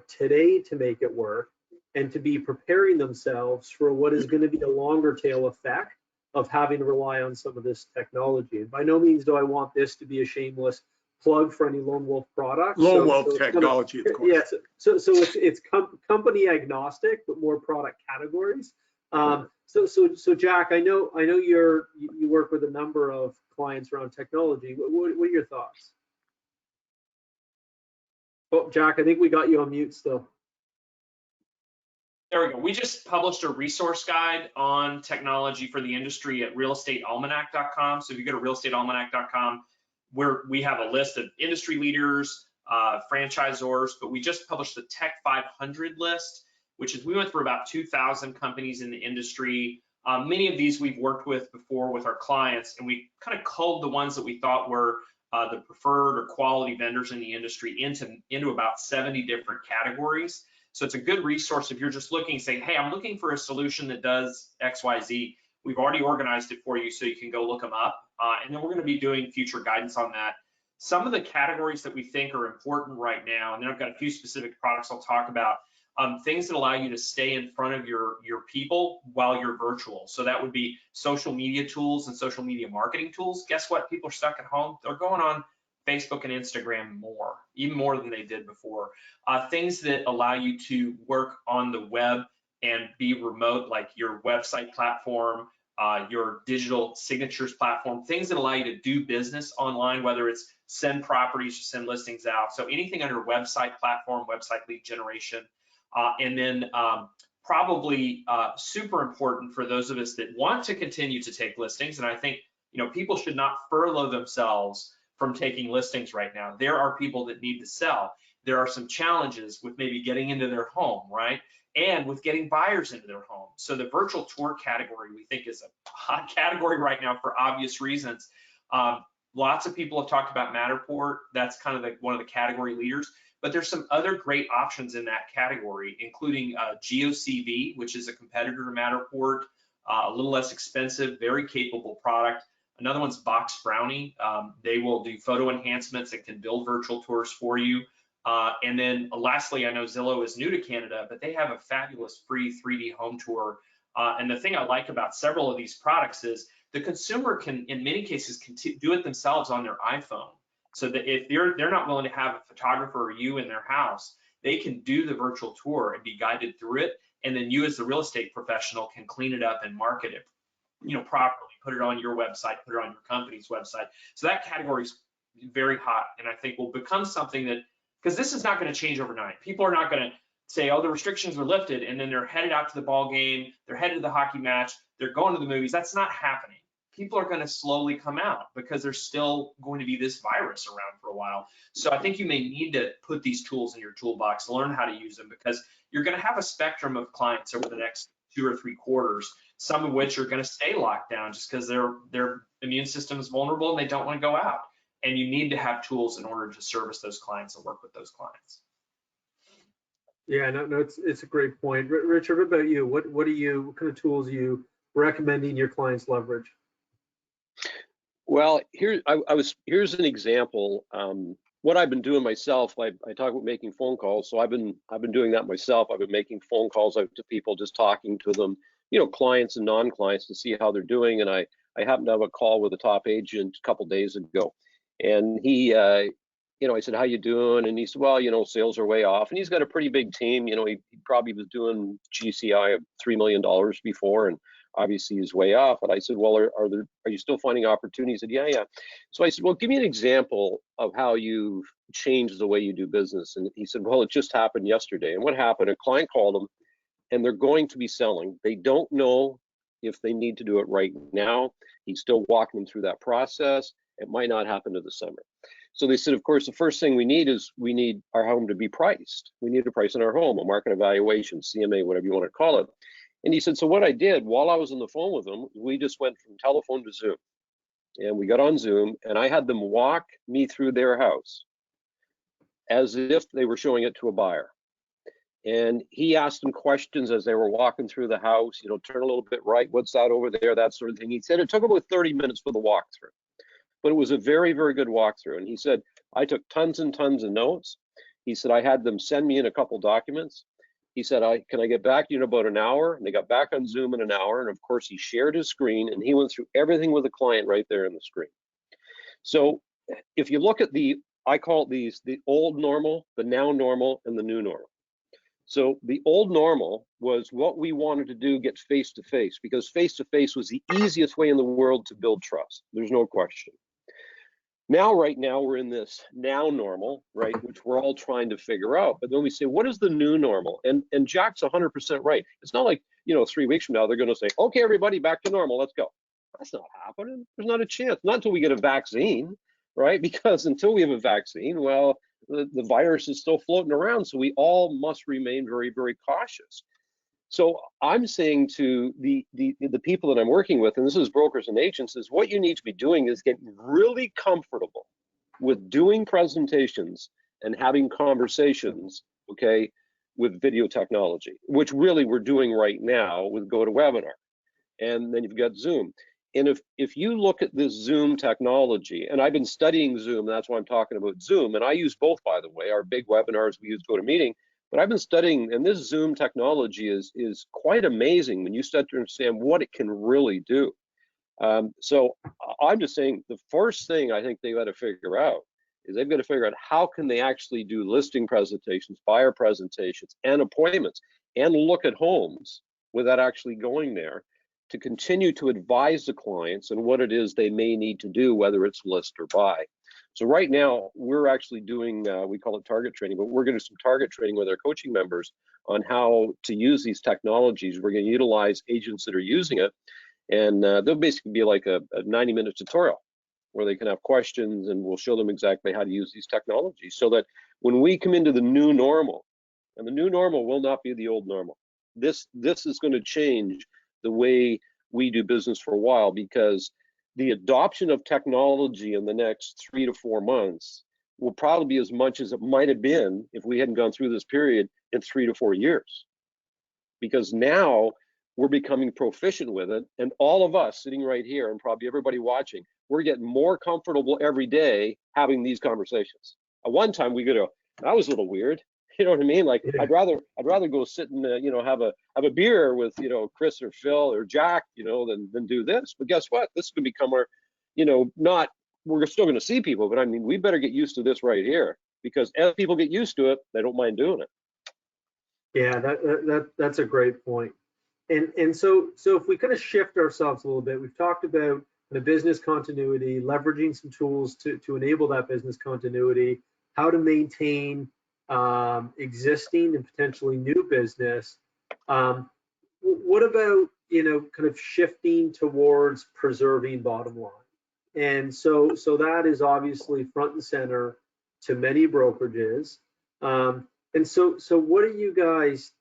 today to make it work and to be preparing themselves for what is going to be a longer tail effect of having to rely on some of this technology? And by no means do I want this to be a shameless plug for any Lone Wolf products. Lone Wolf technology, of course. Yes. So it's company agnostic, but more product categories. So Jack, I know you work with a number of clients around technology. What are your thoughts? Oh, Jack, I think we got you on mute still. There we go. We just published a resource guide on technology for the industry at realestatealmanac.com. So if you go to realestatealmanac.com, we have a list of industry leaders, franchisors, but we just published the Tech 500 list, which is we went through about 2,000 companies in the industry. Many of these we've worked with before with our clients, and we kind of culled the ones that we thought were the preferred or quality vendors in the industry into about 70 different categories. So it's a good resource if you're just looking, saying, hey, I'm looking for a solution that does X, Y, Z. We've already organized it for you so you can go look them up. And then we're going to be doing future guidance on that. Some of the categories that we think are important right now, and then I've got a few specific products I'll talk about, things that allow you to stay in front of your people while you're virtual. So that would be social media tools and social media marketing tools. Guess what? People are stuck at home. They're going on Facebook and Instagram more, even more than they did before. Things that allow you to work on the web and be remote, like your website platform, your digital signatures platform, things that allow you to do business online, whether it's send properties or send listings out. So anything under website platform, website lead generation. And then probably super important for those of us that want to continue to take listings. And I think, people should not furlough themselves from taking listings right now. There are people that need to sell. There are some challenges with maybe getting into their home, right? And with getting buyers into their home. So the virtual tour category, we think, is a hot category right now for obvious reasons. Lots of people have talked about Matterport. That's kind of one of the category leaders. But there's some other great options in that category, including GeoCV, which is a competitor to Matterport, a little less expensive, very capable product. Another one's Box Brownie. They will do photo enhancements that can build virtual tours for you. And then lastly, I know Zillow is new to Canada, but they have a fabulous free 3D home tour. And the thing I like about several of these products is the consumer can, in many cases, do it themselves on their iPhone. so that if they're not willing to have a photographer or you in their house, they can do the virtual tour and be guided through it. And then you as the real estate professional can clean it up and market it, properly, put it on your website, put it on your company's website. So that category is very hot. And I think will become something that, because this is not going to change overnight. People are not going to say, oh, the restrictions are lifted, and then they're headed out to the ball game, they're headed to the hockey match, they're going to the movies. That's not happening. People are going to slowly come out because there's still going to be this virus around for a while. So I think you may need to put these tools in your toolbox, learn how to use them, because you're going to have a spectrum of clients over the next 2 or 3 quarters, some of which are going to stay locked down just because their immune system is vulnerable and they don't want to go out. And you need to have tools in order to service those clients and work with those clients. Yeah, no, it's a great point. Richard, what about you? What kind of tools are you recommending your clients leverage? Well, here's an example. What I've been doing myself, I talk about making phone calls. So I've been doing that myself. I've been making phone calls out to people, just talking to them, clients and non-clients, to see how they're doing. And I happened to have a call with a top agent a couple days ago, and he, I said, how you doing? And he said, well, sales are way off. And he's got a pretty big team. He probably was doing GCI of $3 million before, and obviously he's way off. And I said, well, are you still finding opportunities? He said, yeah. So I said, well, give me an example of how you've changed the way you do business. And he said, well, it just happened yesterday. And what happened? A client called him, and they're going to be selling. They don't know if they need to do it right now. He's still walking them through that process. It might not happen to the summer. So they said, of course, the first thing we need our home to be priced. We need a price on our home, a market evaluation, CMA, whatever you want to call it. And he said, so what I did while I was on the phone with them, we just went from telephone to Zoom. And we got on Zoom, and I had them walk me through their house as if they were showing it to a buyer. And he asked them questions as they were walking through the house, turn a little bit right, what's that over there, that sort of thing. He said it took about 30 minutes for the walkthrough, but it was a very, very good walkthrough. And he said, I took tons and tons of notes. He said, I had them send me in a couple documents. He said, can I get back to you in about an hour? And they got back on Zoom in an hour. And of course, he shared his screen, and he went through everything with the client right there on the screen. So if you look at I call these the old normal, the now normal, and the new normal. So the old normal was what we wanted to do, get face-to-face, because face-to-face was the easiest way in the world to build trust. There's no question. Right now, we're in this now normal, right, which we're all trying to figure out. But then we say, what is the new normal? And Jack's 100% right. It's not like, 3 weeks from now, they're going to say, okay, everybody, back to normal, let's go. That's not happening. There's not a chance. Not until we get a vaccine, right? Because until we have a vaccine, well, the virus is still floating around. So we all must remain very, very cautious. So I'm saying to the people that I'm working with, and this is brokers and agents, is what you need to be doing is getting really comfortable with doing presentations and having conversations, okay, with video technology, which really we're doing right now with GoToWebinar. And then you've got Zoom. And if you look at this Zoom technology, and I've been studying Zoom, that's why I'm talking about Zoom, and I use both, by the way. Our big webinars, we use GoToMeeting. But I've been studying, and this Zoom technology is quite amazing when you start to understand what it can really do. So I'm just saying the first thing I think they've got to figure out is they've got to figure out how can they actually do listing presentations, buyer presentations, and appointments, and look at homes without actually going there, to continue to advise the clients on what it is they may need to do, whether it's list or buy. So right now, we're actually doing, we call it target training, but we're going to do some target training with our coaching members on how to use these technologies. We're going to utilize agents that are using it, and they'll basically be like a 90-minute tutorial where they can have questions, and we'll show them exactly how to use these technologies, so that when we come into the new normal, and the new normal will not be the old normal. This is going to change the way we do business for a while, because the adoption of technology in the next 3 to 4 months will probably be as much as it might have been if we hadn't gone through this period in 3 to 4 years. Because now we're becoming proficient with it, and all of us sitting right here, and probably everybody watching, we're getting more comfortable every day having these conversations. At one time we go, that was a little weird. You know what I mean? Like, yeah. I'd rather go sit and have a beer with Chris or Phil or Jack than do this. But guess what? This could become our not we're still going to see people, but I mean, we better get used to this right here, because as people get used to it, they don't mind doing it. Yeah, that's a great point. And so if we kind of shift ourselves a little bit, we've talked about the business continuity, leveraging some tools to enable that business continuity, how to maintain existing and potentially new business. What about, kind of shifting towards preserving bottom line? And so that is obviously front and center to many brokerages. And so what are you guys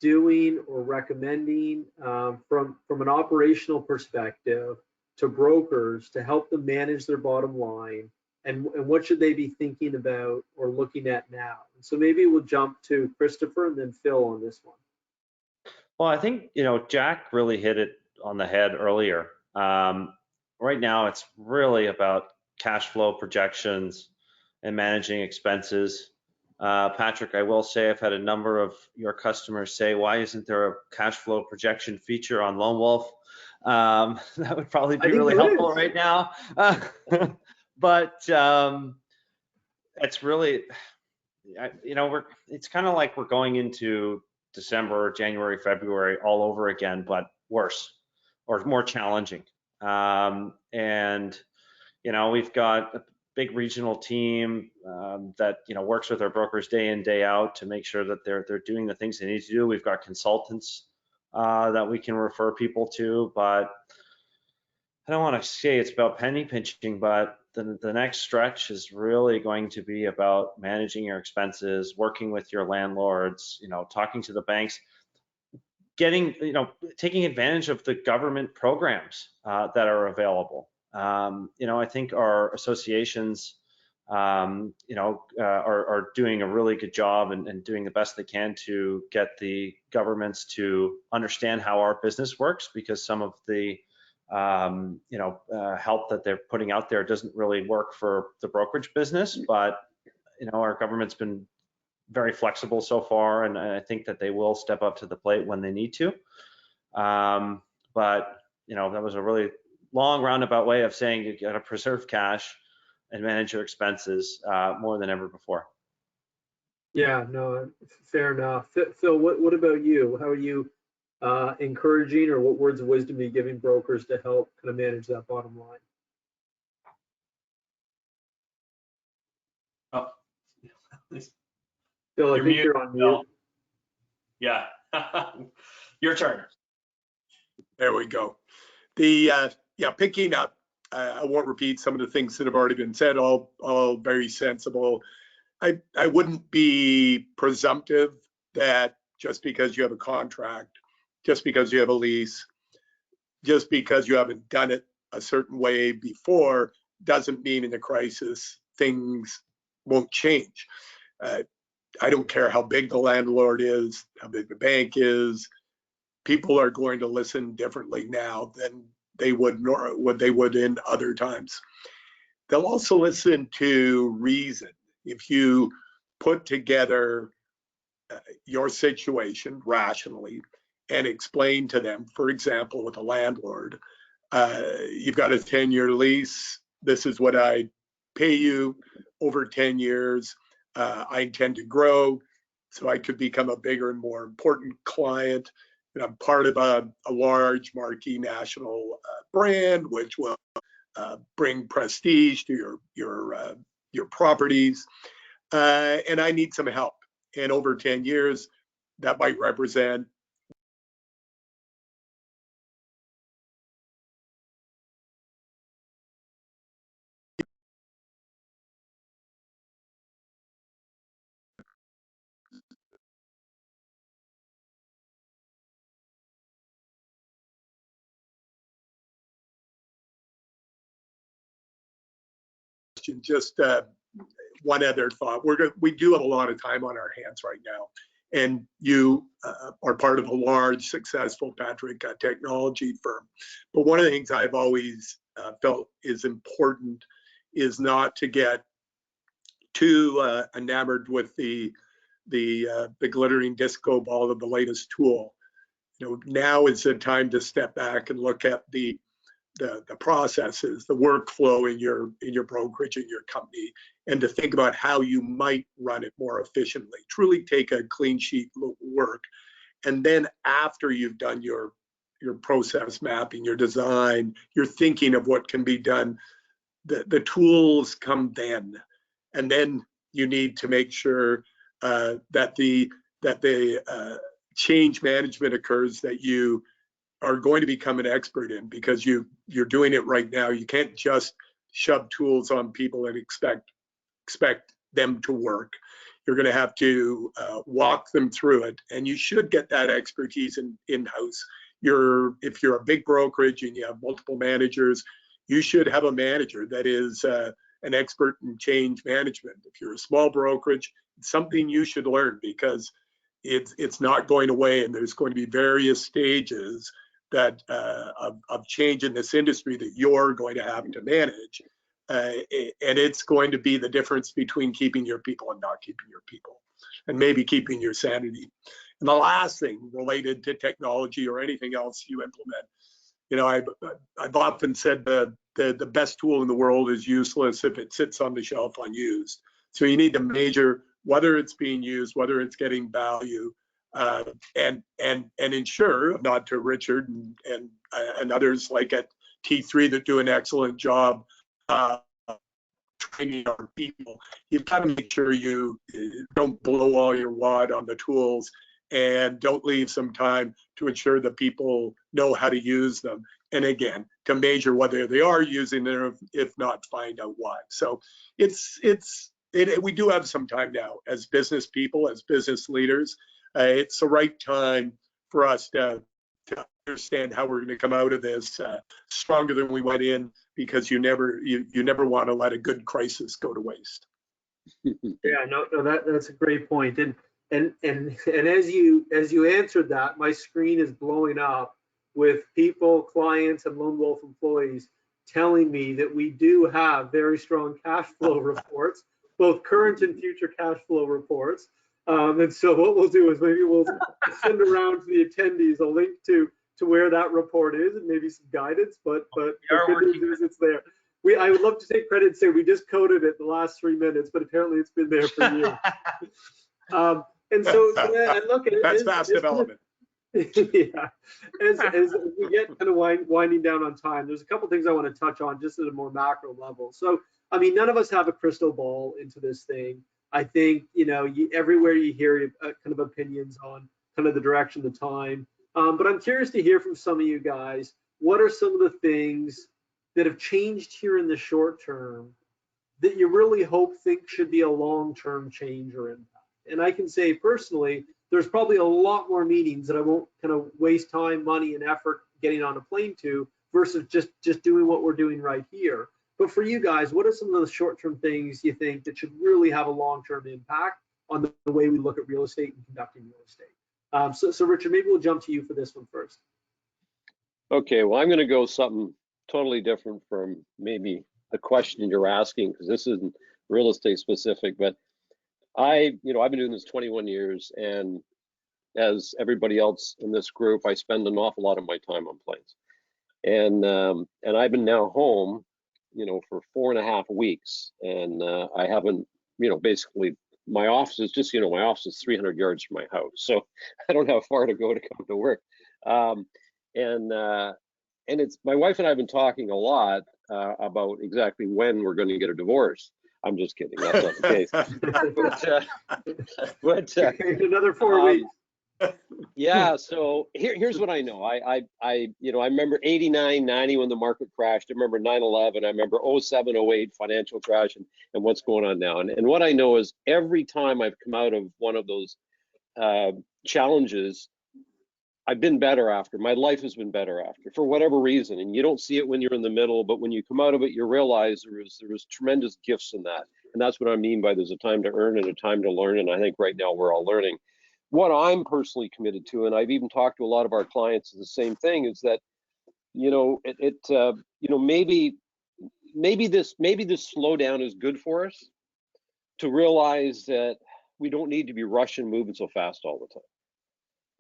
doing or recommending from an operational perspective to brokers to help them manage their bottom line, and what should they be thinking about or looking at now? And so maybe we'll jump to Christopher and then Phil on this one. Well, I think, Jack really hit it on the head earlier. Right now, it's really about cash flow projections and managing expenses. Patrick, I will say I've had a number of your customers say, why isn't there a cash flow projection feature on Lone Wolf? That would probably be really helpful right now. But it's really, it's kind of like we're going into December, January, February all over again, but worse or more challenging. And we've got a big regional team that works with our brokers day in, day out to make sure that they're doing the things they need to do. We've got consultants that we can refer people to, but I don't want to say it's about penny pinching, but the next stretch is really going to be about managing your expenses, working with your landlords, talking to the banks, taking advantage of the government programs that are available. I think our associations, are doing a really good job and doing the best they can to get the governments to understand how our business works, because some of the help that they're putting out there doesn't really work for the brokerage business. But our government's been very flexible so far, and I think that they will step up to the plate when they need to. But that was a really long roundabout way of saying you got to preserve cash and manage your expenses more than ever before. Yeah, no, fair enough. Phil, what about you? How are you encouraging, or what words of wisdom are you giving brokers to help kind of manage that bottom line? Oh, Phil, I think you're on mute. Yeah, your turn. There we go. Picking up, I won't repeat some of the things that have already been said, all very sensible. I wouldn't be presumptive that just because you have a contract, just because you have a lease, just because you haven't done it a certain way before, doesn't mean in a crisis things won't change. I don't care how big the landlord is, how big the bank is. People are going to listen differently now than they would in other times. They'll also listen to reason. If you put together your situation rationally and explain to them, for example, with a landlord, you've got a 10-year lease. This is what I pay you over 10 years. I intend to grow, so I could become a bigger and more important client. And I'm part of a large marquee national brand, which will bring prestige to your properties. And I need some help. And over 10 years, that might represent just one other thought. We do have a lot of time on our hands right now, and you are part of a large, successful, Patrick, technology firm. But one of the things I've always felt is important is not to get too enamored with the glittering disco ball of the latest tool. Now is the time to step back and look at the the processes, the workflow in your brokerage, in your company, and to think about how you might run it more efficiently. Truly take a clean sheet work, and then after you've done your process mapping, your design, your thinking of what can be done, the tools come then, and then you need to make sure that the change management occurs that you are going to become an expert in, because you're doing it right now. You can't just shove tools on people and expect them to work. You're going to have to walk them through it, and you should get that expertise in-house. If you're a big brokerage and you have multiple managers, you should have a manager that is an expert in change management. If you're a small brokerage, it's something you should learn, because it's not going away, and there's going to be various stages that of change in this industry that you're going to have to manage. And it's going to be the difference between keeping your people and not keeping your people, and maybe keeping your sanity. And the last thing related to technology or anything else you implement, I've often said the best tool in the world is useless if it sits on the shelf unused. So you need to measure whether it's being used, whether it's getting value, and ensure, not to Richard and others like at T3 that do an excellent job training our people. You've got to make sure you don't blow all your wad on the tools, and don't leave some time to ensure that people know how to use them. And again, to measure whether they are using them, if not, find out why. So we do have some time now as business people, as business leaders. It's the right time for us to understand how we're going to come out of this stronger than we went in, because you never want to let a good crisis go to waste. Yeah, no, that's a great point. And as you answered that, my screen is blowing up with people, clients, and Lone Wolf employees telling me that we do have very strong cash flow reports, both current and future cash flow reports. And so what we'll do is maybe we'll send around to the attendees a link to where that report is, and maybe some guidance, but the good news is it's there. I would love to take credit and say we just coded it the last 3 minutes, but apparently it's been there for years. And so, and look, that's fast development. Yeah, as we get kind of winding down on time, there's a couple things I want to touch on just at a more macro level. So, I mean, none of us have a crystal ball into this thing. I think, everywhere you hear kind of opinions on kind of the direction of the time. But I'm curious to hear from some of you guys, what are some of the things that have changed here in the short term that you really think should be a long-term change or impact? And I can say personally, there's probably a lot more meetings that I won't kind of waste time, money, and effort getting on a plane to, versus just doing what we're doing right here. But for you guys, what are some of the short-term things you think that should really have a long-term impact on the way we look at real estate and conducting real estate? So Richard, maybe we'll jump to you for this one first. Okay, well, I'm going to go something totally different from maybe the question you're asking, because this isn't real estate specific, but I've been doing this 21 years, and as everybody else in this group, I spend an awful lot of my time on planes. And I've been now home, for 4.5 weeks, and I haven't, basically my office is just, my office is 300 yards from my house, so I don't have far to go to come to work. And it's, my wife and I have been talking a lot about exactly when we're going to get a divorce. I'm just kidding. That's not the case. but another 4 weeks. Yeah. So here's what I know. I remember 89, 90 when the market crashed. I remember 9/11. I remember 07, 08 financial crash, and what's going on now. And what I know is every time I've come out of one of those challenges, I've been better after. My life has been better after, for whatever reason. And you don't see it when you're in the middle, but when you come out of it, you realize there was tremendous gifts in that. And that's what I mean by there's a time to earn and a time to learn. And I think right now we're all learning. What I'm personally committed to, and I've even talked to a lot of our clients, is the same thing, is that, maybe this slowdown is good for us to realize that we don't need to be rushing, moving so fast all the time.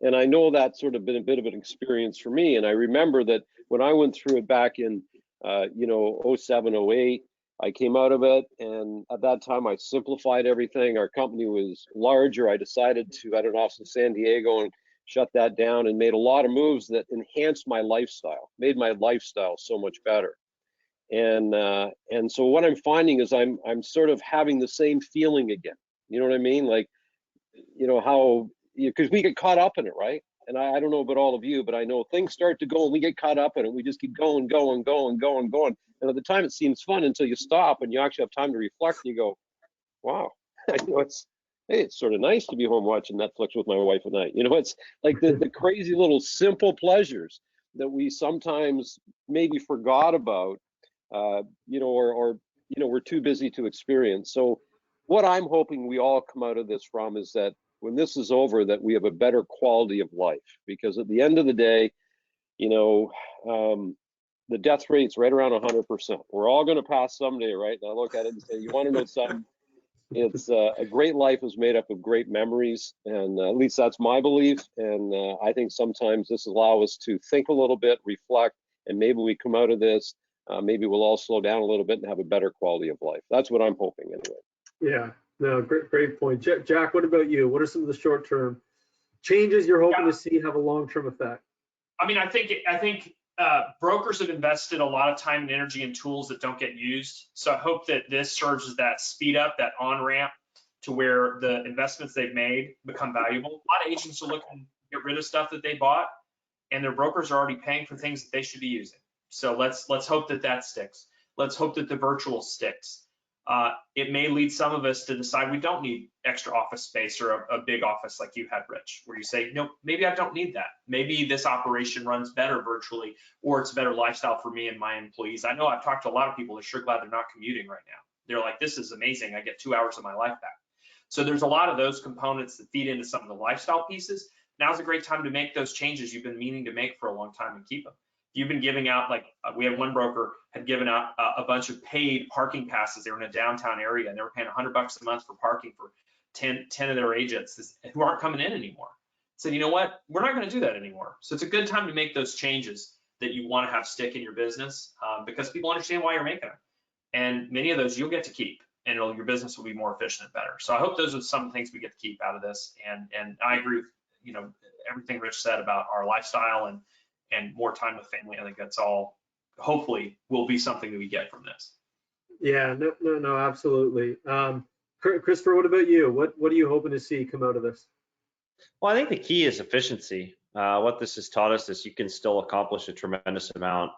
And I know that's sort of been a bit of an experience for me. And I remember that when I went through it back in, 07, 08, I came out of it. And at that time, I simplified everything. Our company was larger. I decided to, I had an office in San Diego and shut that down and made a lot of moves that enhanced my lifestyle, made my lifestyle so much better. And so what I'm finding is I'm sort of having the same feeling again. You know what I mean? Like, how, because we get caught up in it, right? And I don't know about all of you, but I know things start to go and we get caught up in it. We just keep going. And at the time it seems fun until you stop and you actually have time to reflect and you go, wow, it's sort of nice to be home watching Netflix with my wife at night. It's like the crazy little simple pleasures that we sometimes maybe forgot about, or we're too busy to experience. So what I'm hoping we all come out of this from is that when this is over, that we have a better quality of life, because at the end of the day, the death rate's right around 100%. We're all going to pass someday, right? And I look at it and say, you want to know something? It's a great life is made up of great memories, and at least that's my belief. And I think sometimes this allows us to think a little bit, reflect, and maybe we come out of this. Maybe we'll all slow down a little bit and have a better quality of life. That's what I'm hoping, anyway. Yeah, no, great point. Jack, what about you? What are some of the short-term changes you're hoping to see have a long-term effect? I mean, I think brokers have invested a lot of time and energy in tools that don't get used. So I hope that this serves as that speed up, that on-ramp to where the investments they've made become valuable. A lot of agents are looking to get rid of stuff that they bought, and their brokers are already paying for things that they should be using. So let's hope that sticks. Let's hope that the virtual sticks. It may lead some of us to decide we don't need extra office space or a big office like you had, Rich, where you say, no, maybe I don't need that. Maybe this operation runs better virtually, or it's a better lifestyle for me and my employees. I know I've talked to a lot of people that are sure glad they're not commuting right now. They're like, this is amazing. I get 2 hours of my life back. So there's a lot of those components that feed into some of the lifestyle pieces. Now's a great time to make those changes you've been meaning to make for a long time and keep them. You've been giving out, like we had one broker had given out a bunch of paid parking passes. They were in a downtown area and they were paying $100 a month for parking for 10 of their agents who aren't coming in anymore. Said, you know what, we're not going to do that anymore. So it's a good time to make those changes that you want to have stick in your business, because people understand why you're making them. And many of those you'll get to keep, and your business will be more efficient and better. So I hope those are some things we get to keep out of this. And I agree with everything Rich said about our lifestyle and more time with family. I think that's all, hopefully, will be something that we get from this. Yeah, no, absolutely. Christopher, what about you? What are you hoping to see come out of this? Well, I think the key is efficiency. What this has taught us is you can still accomplish a tremendous amount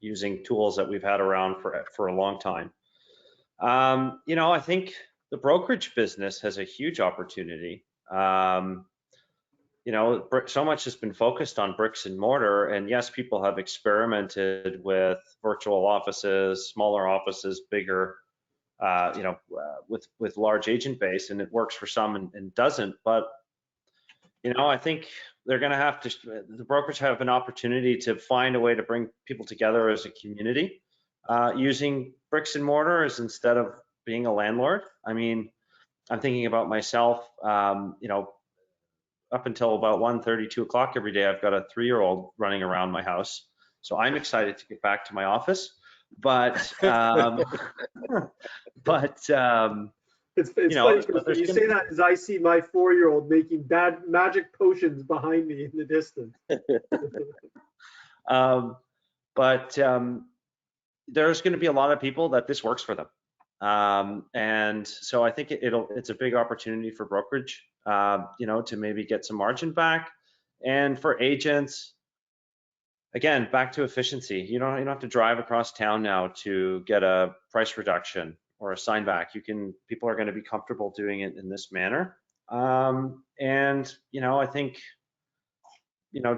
using tools that we've had around for a long time. I think the brokerage business has a huge opportunity. So much has been focused on bricks and mortar, and yes, people have experimented with virtual offices, smaller offices, bigger, with large agent base, and it works for some and doesn't. But I think they're going to have to. The brokers have an opportunity to find a way to bring people together as a community, using bricks and mortar instead of being a landlord. I mean, I'm thinking about myself. Up until about 1:30, 2 o'clock every day, I've got a 3-year-old running around my house. So I'm excited to get back to my office. But It's funny because you say that as I see my 4-year-old making bad magic potions behind me in the distance. But there's going to be a lot of people that this works for them. And so I think it's a big opportunity for brokerage, to maybe get some margin back. And for agents, again, back to efficiency. You don't have to drive across town now to get a price reduction or a sign back. People are going to be comfortable doing it in this manner. And I think,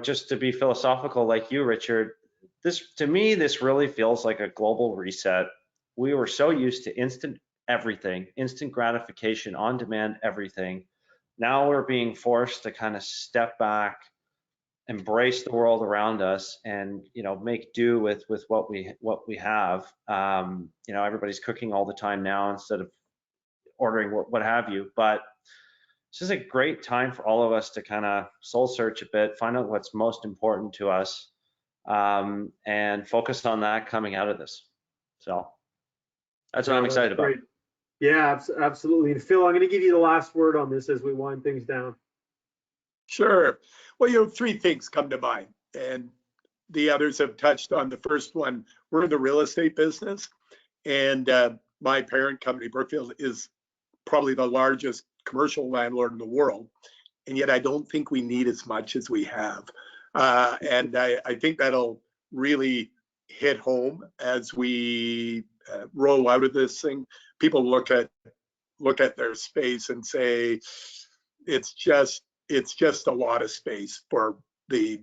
just to be philosophical like you, Richard, to me, this really feels like a global reset. We were so used to instant everything, instant gratification, on-demand everything. Now we're being forced to kind of step back, embrace the world around us, and make do with what we have. Everybody's cooking all the time now instead of ordering what have you. But this is a great time for all of us to kind of soul search a bit, find out what's most important to us, and focus on that coming out of this. So that's what I'm excited about. Great. Yeah, absolutely. And Phil, I'm going to give you the last word on this as we wind things down. Sure. Well, 3 things come to mind, and the others have touched on the first one. We're in the real estate business, and my parent company, Brookfield, is probably the largest commercial landlord in the world, and yet I don't think we need as much as we have. And I think that'll really hit home as we roll out of this thing. People look at their space and say, it's just a lot of space for the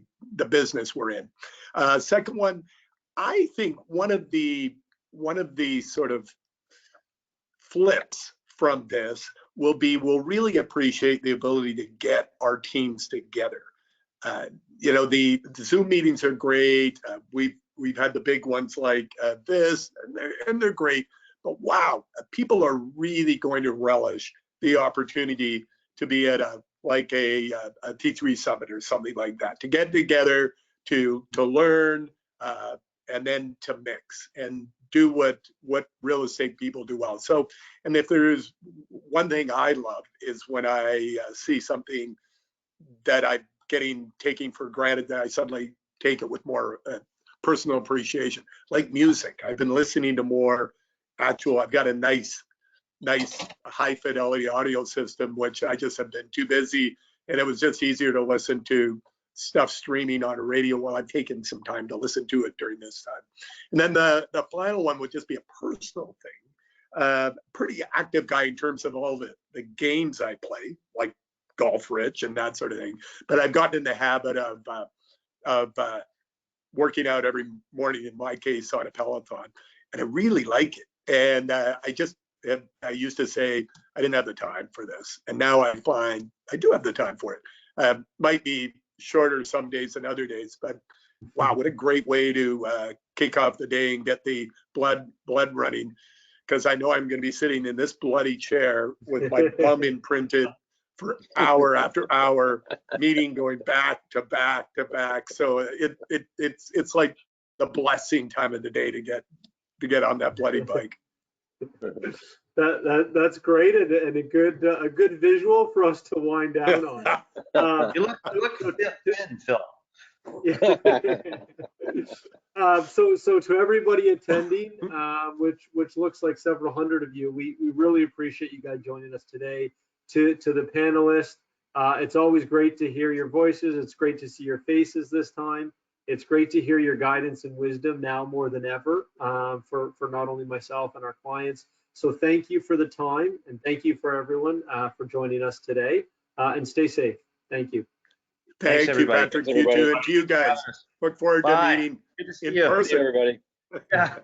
business we're in. Second one, I think one of the sort of flips from this will be, we'll really appreciate the ability to get our teams together. The Zoom meetings are great. We've had the big ones like this, and they're great. But wow, people are really going to relish the opportunity to be at a T3 summit or something like that, to get together, to learn, and then to mix and do what real estate people do well. So, and if there's one thing I love is when I see something that I'm taking for granted, that I suddenly take it with more personal appreciation, like music. I've been listening to more I've got a nice high fidelity audio system, which I just have been too busy, and it was just easier to listen to stuff streaming on a radio while I'm taking some time to listen to it during this time. And then the final one would just be a personal thing. Pretty active guy in terms of all the games I play, like Golf Rich and that sort of thing. But I've gotten in the habit of working out every morning, in my case, on a Peloton, and I really like it. And I used to say I didn't have the time for this, and now I find I do have the time for it. Might be shorter some days than other days, but wow, what a great way to kick off the day and get the blood running, because I know I'm going to be sitting in this bloody chair with my bum imprinted for hour after hour, meeting going back to back to back. So it's like the blessing time of the day to get on that bloody bike. That's great, and a good visual for us to wind down on. You look a bit thin, Phil. So to everybody attending, which looks like several hundred of you, we really appreciate you guys joining us today. To the panelists, it's always great to hear your voices. It's great to see your faces this time. It's great to hear your guidance and wisdom now more than ever, for not only myself and our clients. So thank you for the time, and thank you for everyone for joining us today, and stay safe. Thank you. Thank you, Patrick. You too, and to you guys. Look forward to meeting in person. Everybody. Yeah.